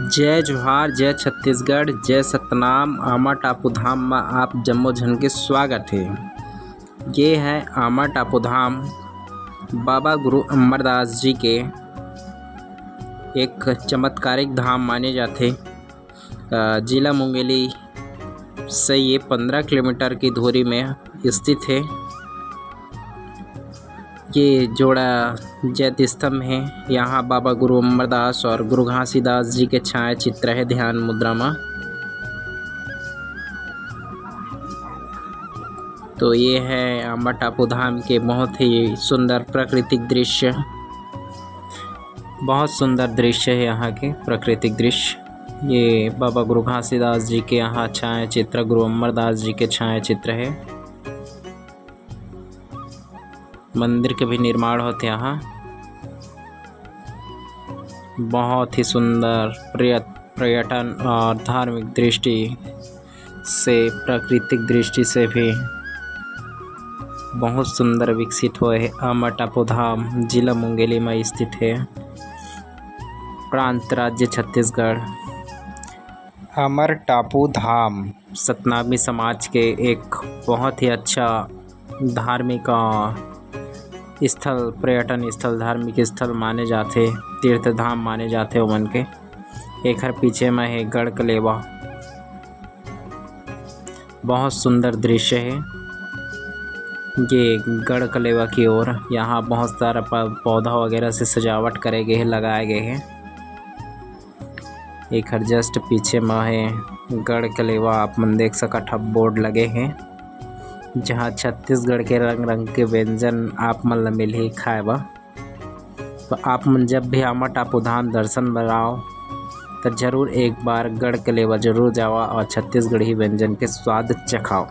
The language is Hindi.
जय जोहार, जय छत्तीसगढ़, जय सतनाम। आमा टापू धाम में आप जम्मो झन के स्वागत है। ये है आमा टापू धाम बाबा गुरु अमरदास जी के एक चमत्कारिक धाम माने जाते। जिला मुंगेली से ये 15 किलोमीटर की दूरी में स्थित है। ये जोड़ा जैत स्तंभ है। यहाँ बाबा गुरु अमरदास और गुरु घासीदास जी के छाया चित्र है ध्यान मुद्रा में। तो ये है आमा टापू धाम के बहुत ही सुंदर प्राकृतिक दृश्य। बहुत सुंदर दृश्य है यहाँ के प्राकृतिक दृश्य। ये बाबा गुरु घासीदास जी के यहाँ छाया चित्र, गुरु अमरदास जी के छाया चित्र है। मंदिर के भी निर्माण होते यहाँ। बहुत ही सुंदर पर्यटन और धार्मिक दृष्टि से, प्राकृतिक दृष्टि से भी बहुत सुंदर विकसित हुए है। आमा टापू धाम जिला मुंगेली में स्थित है, प्रांत राज्य छत्तीसगढ़। अमर टापू धाम सतनामी समाज के एक बहुत ही अच्छा धार्मिक स्थल, पर्यटन स्थल, धार्मिक स्थल माने जाते, तीर्थ धाम माने जाते ओमन के। एक हर पीछे में है गढ़ कलेवा। बहुत सुंदर दृश्य है ये गढ़ कलेवा की ओर। यहाँ बहुत सारा पौधा वगैरह से सजावट करे गए हैं, लगाए गए हैं। एक हर जस्ट पीछे में है गढ़ कलेवा। आप मन देख सकत बोर्ड लगे हैं जहाँ छत्तीसगढ़ के रंग रंग के व्यंजन आप मन ला मिलही खाए बा। तो आप मन जब भी आमा टापू धाम दर्शन बनाओ तो जरूर एक बार गढ़ कलेवा जरूर जावा और छत्तीसगढ़ी व्यंजन के स्वाद चखाओ।